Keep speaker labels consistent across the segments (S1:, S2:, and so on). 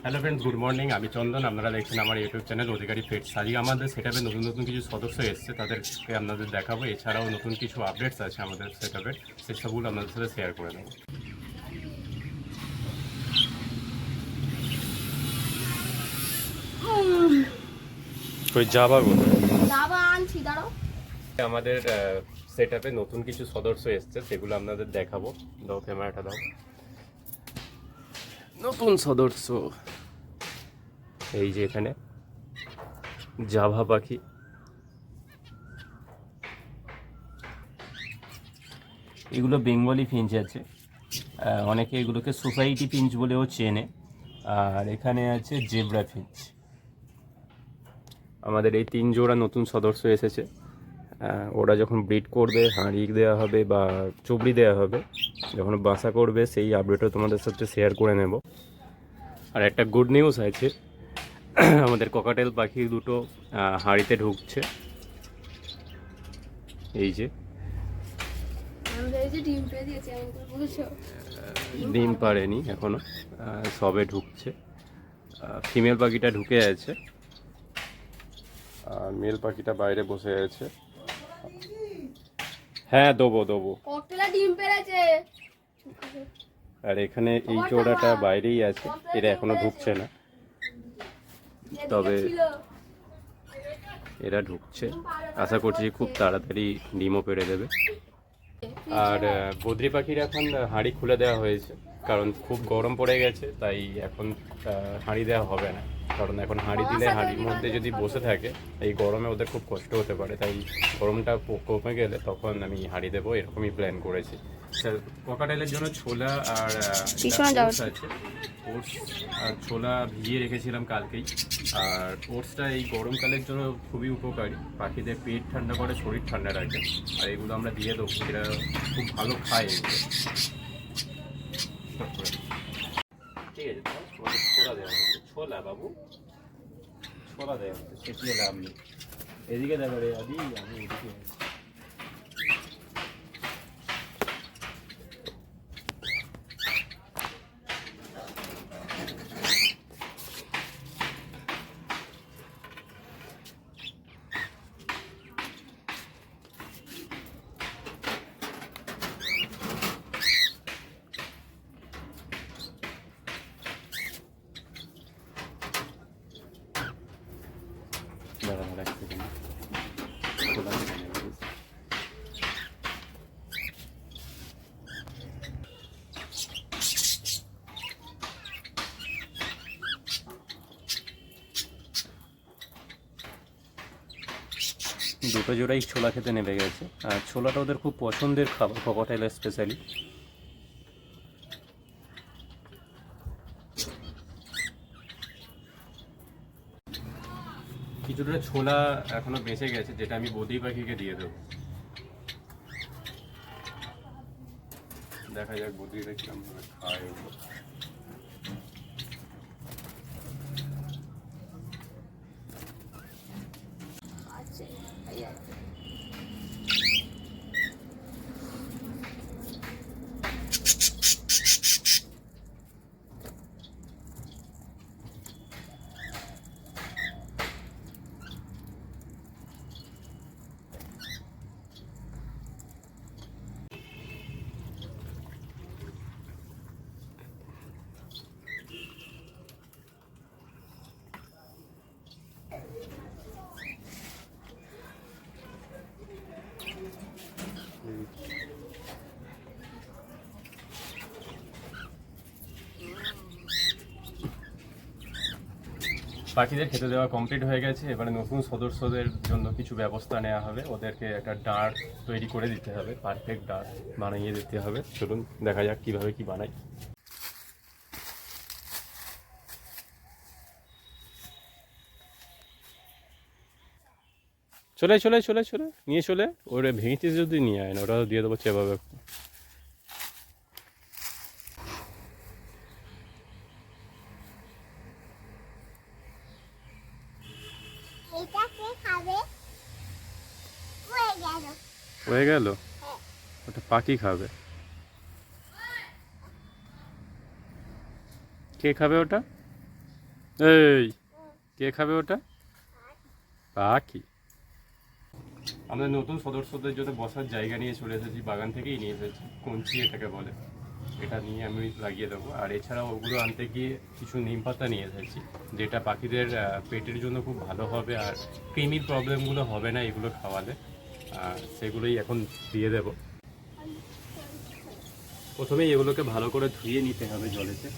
S1: Hello friends, good morning. আমি চন্দন, আপনারা দেখছেন আমার ইউটিউব চ্যানেল অধিকারী পেটস। আজকে আমাদের সেটআপে নতুন নতুন কিছু সদস্য এসেছে, তাদেরকে আপনাদের দেখাবো। এছাড়াও নতুন কিছু আপডেটস আছে আমাদের সেটআপের, সেসবগুলো আপনাদের সাথে শেয়ার করে নেব। ওই যাবা আনছি, দাঁড়াও। আমাদের সেটআপে নতুন কিছু সদস্য এসেছে, সেগুলো আপনাদের দেখাবো। দাও ক্যামেরাটা দাও। নতুন সদস্য এই যে এখানে জাভা পাখি, এগুলো বেঙ্গলি ফিঞ্চ আছে, অনেকে এগুলোকে সোসাইটি ফিঞ্চ বলেও চেনে। আর এখানে আছে জেব্রা ফিঞ্চ। আমাদের এই 3 জোড়া নতুন সদস্য এসেছে। ওরা যখন ব্রিড করবে, হাঁড়ি দেওয়া হবে বা চবড়ি দেওয়া হবে, যখন বাসা করবে সেই আপডেটও তোমাদের সাথে শেয়ার করে নেব। আর একটা গুড নিউজ আছে, আমাদের ককাটেল পাখি দুটো হাঁড়িতে ঢুকছে। এই যে ডিম পাড়েনি এখনো, সবে ঢুকছে। ফিমেল পাখিটা ঢুকে আছে, আর মেল পাখিটা বাইরে বসে আছে। হ্যাঁ, দেবো। আর এখানে এই জোড়াটা বাইরেই আছে, এরা এখনো ঢুকছে না, তবে এরা ঢুকছে। আশা করছি খুব তাড়াতাড়ি ডিমও পেড়ে দেবে। আর বদ্রি পাখির এখন হাঁড়ি খুলে দেওয়া হয়েছে, কারণ খুব গরম পড়ে গেছে, তাই এখন হাঁড়ি দেওয়া হবে না। কারণ এখন হাঁড়ি দিলে হাঁড়ির মধ্যে যদি বসে থাকে, এই গরমে ওদের খুব কষ্ট হতে পারে, তাই গরমটা কমে গেলে তখন আমি হাঁড়ি দেবো, এরকমই প্ল্যান করেছি। ককাটেলের জন্য ছোলা আর ওটস আছে। ওটস আর ছোলা ভিজিয়ে রেখেছিলাম কালকেই। আর ওটসটা এই গরমকালের জন্য খুবই উপকারী, পাখিদের পেট ঠান্ডা করে, শরীর ঠান্ডা রাখে। আর এগুলো আমরা দিয়ে দেবো, এরা খুব ভালো খায় এগুলো। ঠিক আছে, ছোলা দেওয়া হচ্ছে। ছোলা বাবু, ছোলা দেওয়া হচ্ছে, সেটিয়ে লাভ নেই। এদিকে দেখো রে আদি, আমি এদিকে দুটো জোড়াই ছোলা খেতে নেমে গেছে। আর ছোলাটা ওদের খুব পছন্দের খাবার, ককাটেলের স্পেশালি। কিছুটা ছোলা এখনো বেঁচে গেছে, যেটা আমি বদ্রি পাখিকে দিয়ে দেবো। দেখা যাক বদ্রিটা কিরকম ভাবে খায় ওগুলো। পাখিদের খেতে দেওয়া কমপ্লিট হয়ে গেছে। এবারে নতুন সদস্যদের জন্য কিছু ব্যবস্থা নেওয়া হবে। ওদেরকে একটা ডাঁট তৈরি করে দিতে হবে, পারফেক্ট ডাঁট বানিয়ে দিতে হবে। চলুন দেখা যাক কিভাবে কি বানাই। চলে চলে চলে চলে নিয়ে চলে, ওরে ভেঙেছিস যদি নিয়ে আয় না, ওটা দিয়ে দেবো চেপাবে। হয়ে গেল, ওটা পাখি খাবে। কে খাবে ওটা? এই কে খাবে ওটা? পাখি। আমাদের নতুন সদস্যদের জন্য বসার জায়গা নিয়ে চলে এসেছি, বাগান থেকেই নিয়ে এসেছি, কঞ্চি এটাকে বলে। এটা নিয়ে আমি লাগিয়ে দেবো। আর এছাড়াও ওগুলো আনতে গিয়ে কিছু নিম পাতা নিয়ে এসেছি, যেটা পাখিদের পেটের জন্য খুব ভালো হবে, আর কৃমির প্রবলেমগুলো হবে না এগুলো খাওয়ালে। সেগুলোই এখন দিয়ে দেবো। প্রথমেই এগুলোকে ভালো করে ধুয়ে নিতে হবে জলেতে।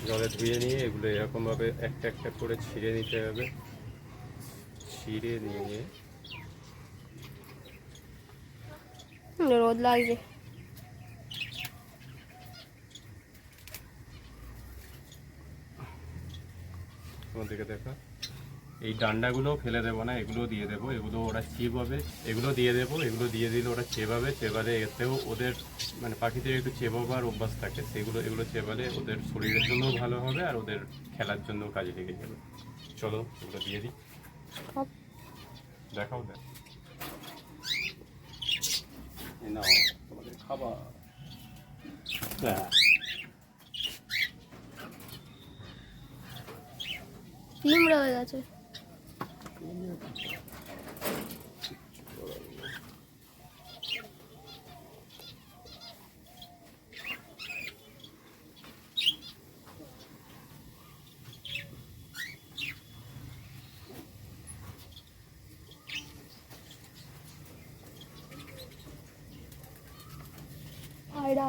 S1: জলে ধুয়ে নিয়ে এগুলো এরকমভাবে একটা একটা করে ছিঁড়ে নিতে হবে। ছিঁড়ে নিয়ে
S2: রোদ লাগছে।
S1: তোমাদেরকে দেখা, এই ডান্ডাগুলোও ফেলে দেবো না, এগুলো দিয়ে দেবো। এগুলো ওরা চেবাবে, এগুলো দিয়ে দেবো। এগুলো দিয়ে দিলে ওরা চেবাবে। চেবালে এতেও ওদের মানে পাখিদের একটু চেবাবার অভ্যাস থাকে, সেগুলো এগুলো চেবালে ওদের শরীরের জন্যও ভালো হবে, আর ওদের খেলার জন্য কাজে লেগে যাবে। চলো এগুলো দিয়ে দিই। দেখাও দেখ, নাও তোমাদের খাবার।
S2: ডিম রয়ে গেছে। আয়রা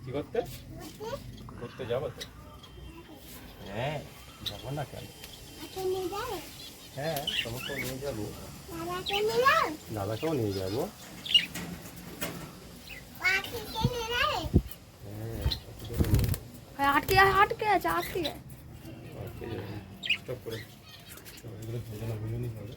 S1: কি করতে করতে যাবো তো? হ্যাঁ যাবো না কেন? হ্যাঁ তোমাকেও নিয়ে যাবো, দাদাকেও নিয়ে যাবো। হ্যাঁ
S2: আটকে আটকে আছে, আটকে আছে।
S1: স্টপ করে এগুলো ভেজে না, ভেজে নিতে হবে।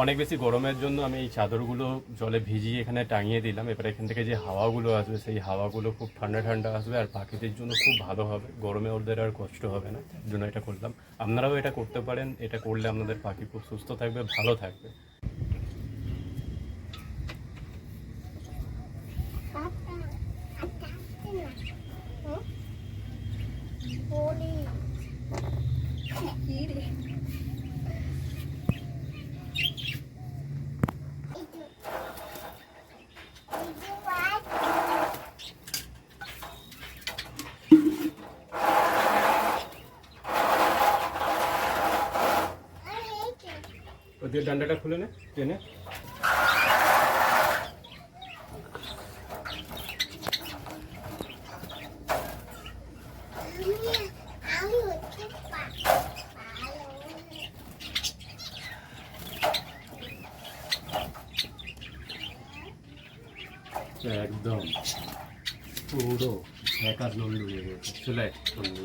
S1: অনেক বেশি গরমের জন্য আমি এই চাদরগুলো জলে ভিজিয়ে এখানে টাঙিয়ে দিলাম। এবার এখান থেকে যে হাওয়াগুলো আসবে, সেই হাওয়াগুলো খুব ঠান্ডা ঠান্ডা আসবে, আর পাখিদের জন্য খুব ভালো হবে। গরমে ওদের আর কষ্ট হবে না, তার জন্য এটা করলাম। আপনারাও এটা করতে পারেন। এটা করলে আপনাদের পাখি খুব সুস্থ থাকবে, ভালো থাকবে। ওদের ডান্ডাটা খুলে নে, টেনে। একদম পুরো ঝাঁকাস নন্ডু হয়ে গেছে, চলে নন্ডু।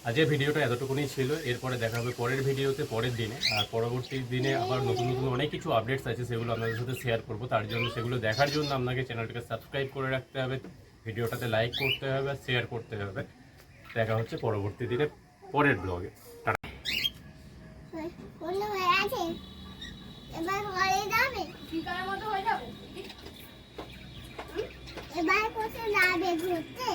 S1: আজকের ভিডিওটা এতটুকুনি ছিল। এরপরে দেখা হবে পরের ভিডিওতে, পরের দিনে। আর পরবর্তী দিনে আবার নতুন নতুন অনেক কিছু আপডেটস আছে, সেগুলো আপনাদের সাথে শেয়ার করবো। তার জন্য সেগুলো দেখার জন্য আপনাকে চ্যানেলটাকে সাবস্ক্রাইব করে রাখতে হবে, ভিডিওটাতে লাইক করতে হবে, আর শেয়ার করতে হবে। দেখা হচ্ছে পরবর্তী দিনে পরের ব্লগে।
S2: এবার কোথায় যাবে ঘুরতে?